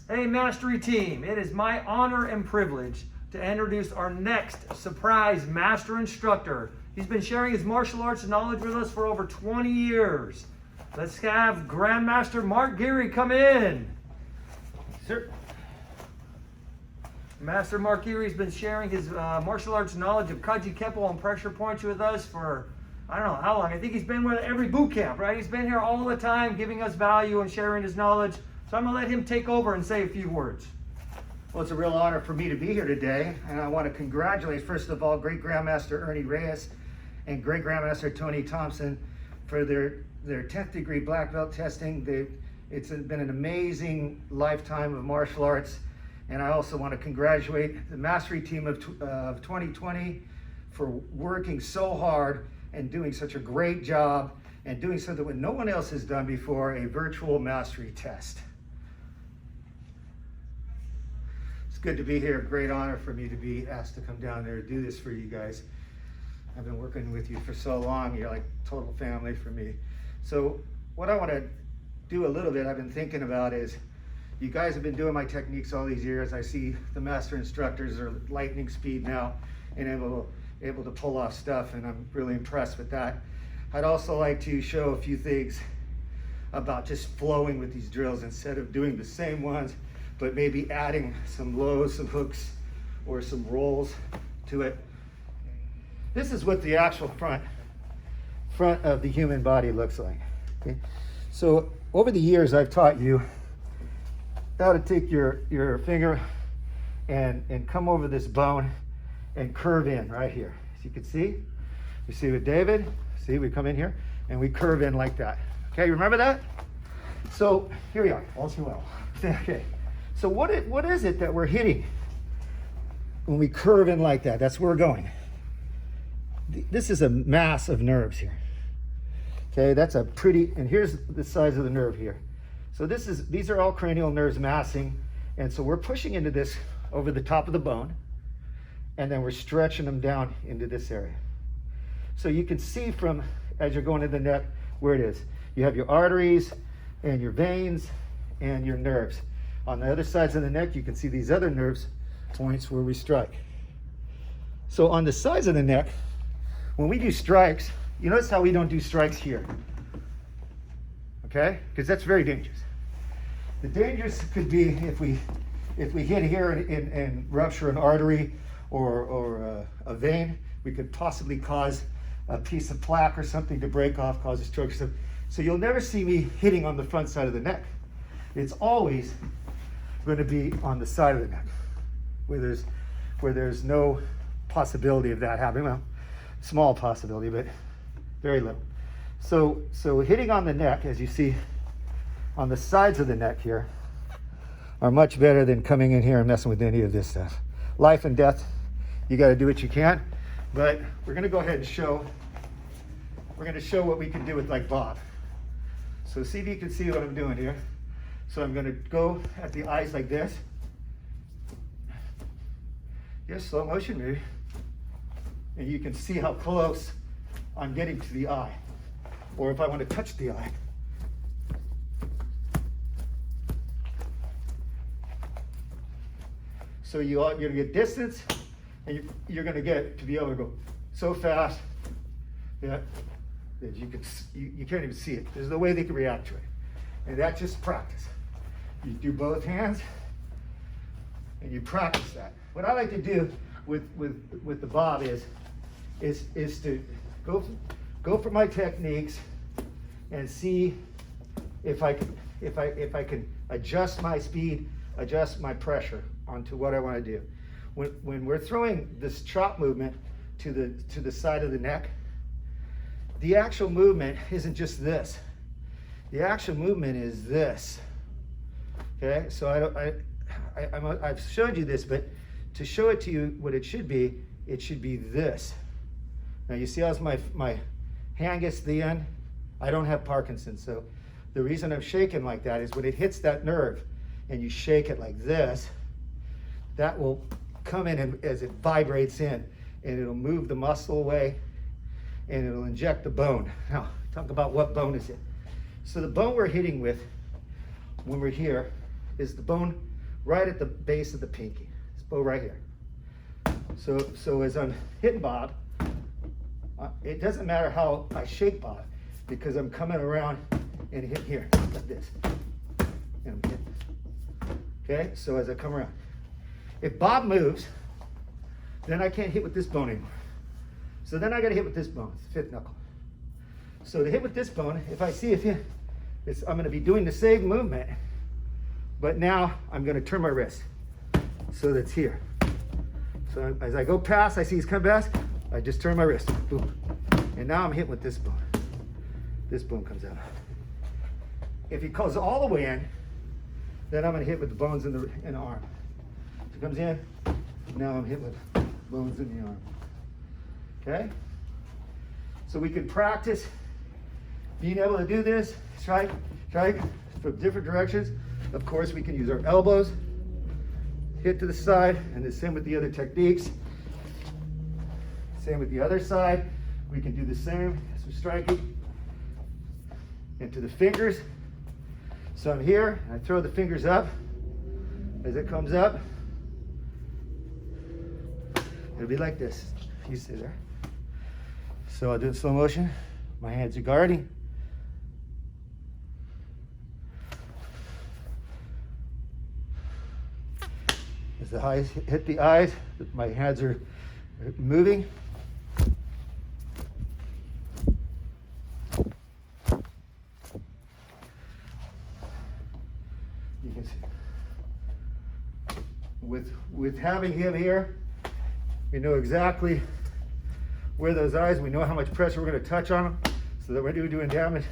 Hey, Mastery Team, it is my honor and privilege to introduce our next surprise master instructor. He's been sharing his martial arts knowledge with us for over 20 years. Let's have Grandmaster Mark Gerry come in. Sir. Master Mark Gerry has been sharing his martial arts knowledge of Kaji Kempo and pressure points with us for, I don't know how long. I think he's been with every boot camp, right? He's been here all the time giving us value and sharing his knowledge. So I'm going to let him take over and say a few words. Well, it's a real honor for me to be here today, and I want to congratulate, first of all, Great Grandmaster Ernie Reyes and Great Grandmaster Tony Thompson for their 10th degree black belt testing. It's been an amazing lifetime of martial arts, and I also want to congratulate the Mastery Team of 2020 for working so hard and doing such a great job and doing something that no one else has done before, a virtual mastery test. Good to be here. Great honor for me to be asked to come down there to do this for you guys. I've been working with you for so long. You're like total family for me. So what I want to do a little bit, I've been thinking about is, you guys have been doing my techniques all these years. I see the master instructors are lightning speed now and able to pull off stuff, and I'm really impressed with that. I'd also like to show a few things about just flowing with these drills instead of doing the same ones, but maybe adding some lows, some hooks, or some rolls to it. This is what the actual front of the human body looks like. Okay? So over the years, I've taught you how to take your finger and come over this bone and curve in right here. As you can see, you see with David, see we come in here and we curve in like that. Okay, you remember that? So here we are, all too well. Okay. So what is it that we're hitting when we curve in like that? That's where we're going. This is a mass of nerves here. Okay, that's a pretty, and here's the size of the nerve here. So these are all cranial nerves massing, and so we're pushing into this over the top of the bone, and then we're stretching them down into this area. So you can see from, as you're going to the neck, where it is. You have your arteries and your veins and your nerves. On the other sides of the neck, you can see these other nerves points where we strike. So on the sides of the neck, when we do strikes, you notice how we don't do strikes here. Okay? Because that's very dangerous. The dangers could be if we hit here and rupture an artery or a vein, we could possibly cause a piece of plaque or something to break off, cause a stroke. So you'll never see me hitting on the front side of the neck. It's always going to be on the side of the neck, where there's no possibility of that happening. Well, small possibility, but very little. So hitting on the neck, as you see on the sides of the neck here, are much better than coming in here and messing with any of this stuff. Life and death, you got to do what you can, but we're going to go ahead and show. We're going to show what we can do with like Bob. So see if you can see what I'm doing here. So I'm going to go at the eyes like this. Yes, slow motion maybe. And you can see how close I'm getting to the eye. Or if I want to touch the eye. So you're going to get distance, and you're going to get to be able to go so fast that you can't even see it. There's no way they can react to it. And that's just practice. You do both hands, and you practice that. What I like to do with the Bob is to go for my techniques and see if I can adjust my speed, adjust my pressure onto what I want to do. When we're throwing this chop movement to the side of the neck, the actual movement isn't just this. The actual movement is this. Okay, so I've showed you this, but to show it to you what it should be this. Now you see how my hand gets to the end? I don't have Parkinson's, so the reason I'm shaking like that is when it hits that nerve and you shake it like this, that will come in and as it vibrates in, and it'll move the muscle away and it'll inject the bone. Now, talk about what bone is it. So the bone we're hitting with when we're here is the bone right at the base of the pinky. This bow right here. So as I'm hitting Bob, it doesn't matter how I shake Bob, because I'm coming around and hit here, like this. And I'm hitting. Okay, so as I come around. If Bob moves, then I can't hit with this bone anymore. So then I gotta hit with this bone, it's the fifth knuckle. So to hit with this bone, if I see I'm gonna be doing the same movement, but now I'm gonna turn my wrist. So that's here. So as I go past, I see he's coming past, I just turn my wrist, boom. And now I'm hitting with this bone. This bone comes out. If he goes all the way in, then I'm gonna hit with the bones in the arm. So it comes in, now I'm hitting with bones in the arm. Okay? So we can practice being able to do this, strike from different directions. Of course, we can use our elbows, hit to the side, and the same with the other techniques. Same with the other side. We can do the same as we're striking. Into the fingers. So I'm here, I throw the fingers up. As it comes up, it'll be like this. You stay there. So I'll do it in slow motion. My hands are guarding. As the eyes hit the eyes, my hands are moving. You can see. With having him here, we know exactly where those eyes, we know how much pressure we're going to touch on them so that we're doing damage.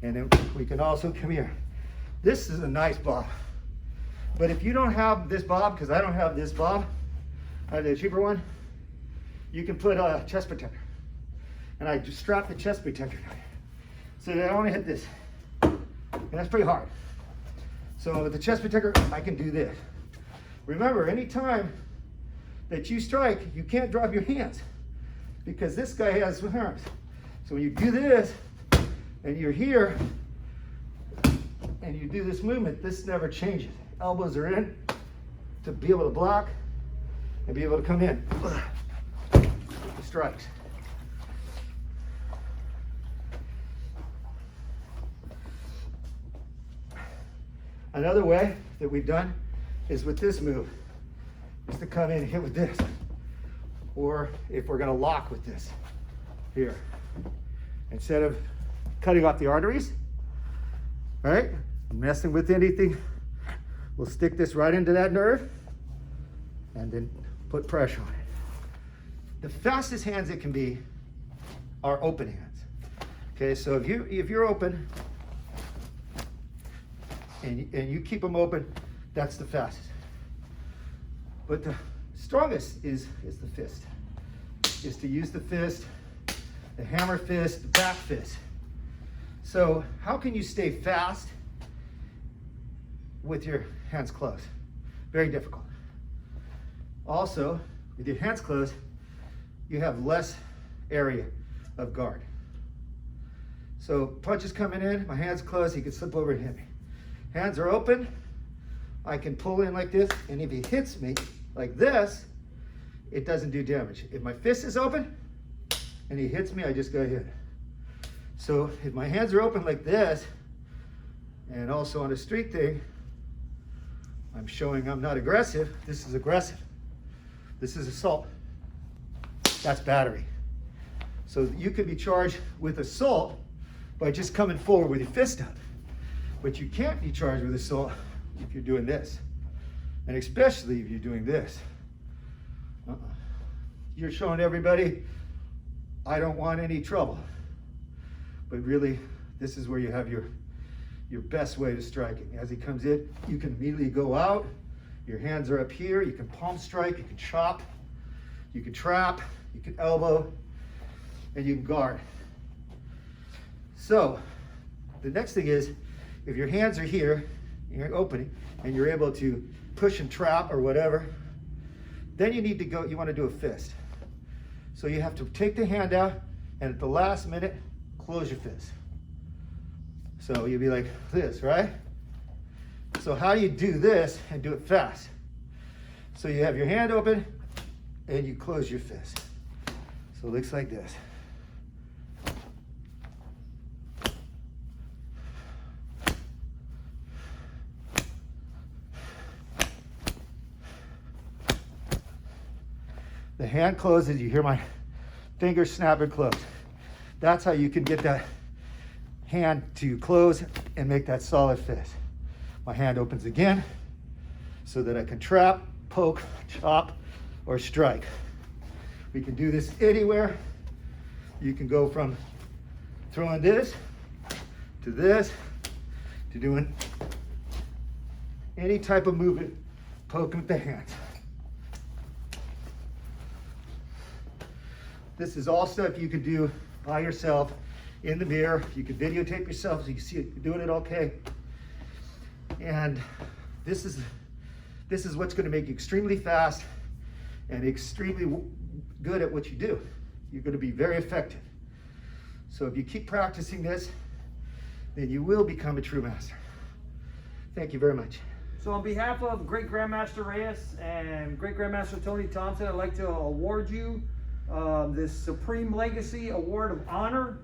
And then we can also come here. This is a nice bob. But if you don't have this bob, because I don't have this bob, I have the cheaper one, you can put a chest protector. And I just strap the chest protector down. So that I only hit this. And that's pretty hard. So with the chest protector, I can do this. Remember, anytime that you strike, you can't drop your hands because this guy has arms. So when you do this and you're here and you do this movement, this never changes. Elbows are in to be able to block and be able to come in. Strikes. Another way that we've done is with this move, is to come in and hit with this. Or if we're gonna lock with this, here. Instead of cutting off the arteries, right? Messing with anything, we'll stick this right into that nerve and then put pressure on it. The fastest hands it can be are open hands. Okay, so if you're open and you keep them open, that's the fastest. But the strongest is the fist. Is to use the fist, the hammer fist, the back fist. So how can you stay fast with your hands closed? Very difficult. Also, with your hands closed, you have less area of guard. So punches coming in, my hands closed, he can slip over and hit me. Hands are open, I can pull in like this, and if he hits me like this, it doesn't do damage. If my fist is open and he hits me, I just go hit. So if my hands are open like this, and also on a street thing, I'm showing I'm not aggressive. This is aggressive. This is assault. That's battery. So you could be charged with assault by just coming forward with your fist up. But you can't be charged with assault if you're doing this. And especially if you're doing this. You're showing everybody, I don't want any trouble. But really, this is where you have your best way to strike it. As he comes in, you can immediately go out. Your hands are up here. You can palm strike, you can chop, you can trap, you can elbow, and you can guard. So the next thing is, if your hands are here, you're opening, and you're able to push and trap or whatever, then you need to go, you want to do a fist. So you have to take the hand out, and at the last minute, close your fist. So you'll be like this, right? So how do you do this and do it fast? So you have your hand open and you close your fist. So it looks like this. The hand closes, you hear my fingers snap and close. That's how you can get that hand to close and make that solid fist. My hand opens again so that I can trap, poke, chop, or strike. We can do this anywhere. You can go from throwing this to doing any type of movement, poking with the hands. This is all stuff you can do by yourself in the mirror. You can videotape yourself so you can see it, you're doing it okay. And this is what's going to make you extremely fast and extremely good at what you do. You're going to be very effective. So if you keep practicing this, then you will become a true master. Thank you very much. So on behalf of Great Grandmaster Reyes and Great Grandmaster Tony Thompson, I'd like to award you this Supreme Legacy Award of Honor.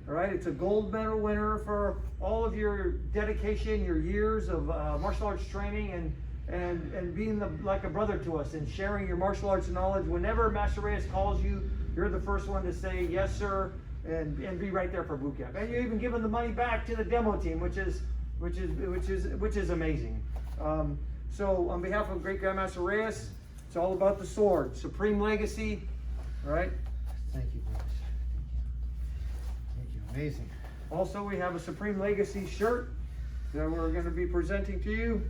All right, it's a gold medal winner for all of your dedication, your years of martial arts training, and being like a brother to us and sharing your martial arts knowledge. Whenever Master Reyes calls you, you're the first one to say yes, sir, and be right there for boot camp. And you're even giving the money back to the demo team, which is amazing. So on behalf of Great Grandmaster Reyes, it's all about the sword, Supreme Legacy. All right. Thank you, brothers. Thank you. Amazing. Also, we have a Supreme Legacy shirt that we're going to be presenting to you.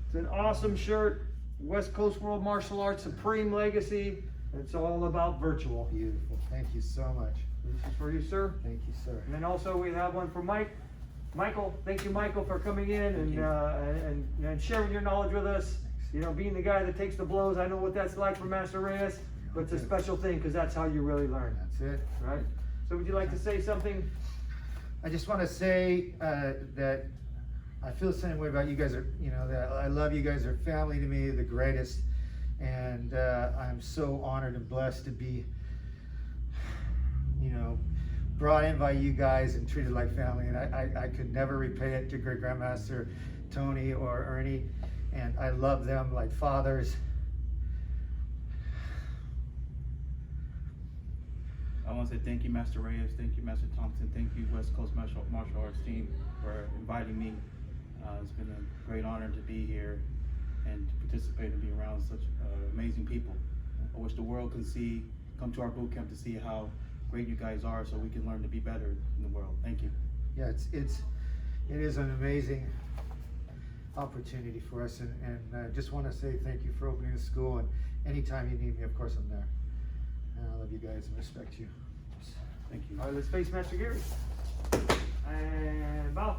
It's an awesome shirt, West Coast World Martial Arts Supreme Legacy. It's all about virtual. Beautiful. Thank you so much. This is for you, sir. Thank you, sir. And then also we have one for Michael. Thank you, Michael, for coming in and sharing your knowledge with us. Thanks. You know, being the guy that takes the blows. I know what that's like for Master Reyes, but it's a special thing because that's how you really learn. That's it. Right? So would you like to say something? I just want to say that I feel the same way about you guys. That I love you guys. Are family to me, the greatest, and I'm so honored and blessed to be, brought in by you guys and treated like family. And I could never repay it to Great Grandmaster Tony or Ernie, and I love them like fathers. I want to say thank you, Master Reyes. Thank you, Master Thompson. Thank you, West Coast Martial Arts team, for inviting me. It's been a great honor to be here and to participate and be around such amazing people. I wish the world could come to our boot camp to see how great you guys are, so we can learn to be better in the world. Thank you. Yeah, it is an amazing opportunity for us, and I just want to say thank you for opening the school. And anytime you need me, of course I'm there. And I love you guys and respect you. Thank you. All right, let's face Master Gerry. And bow.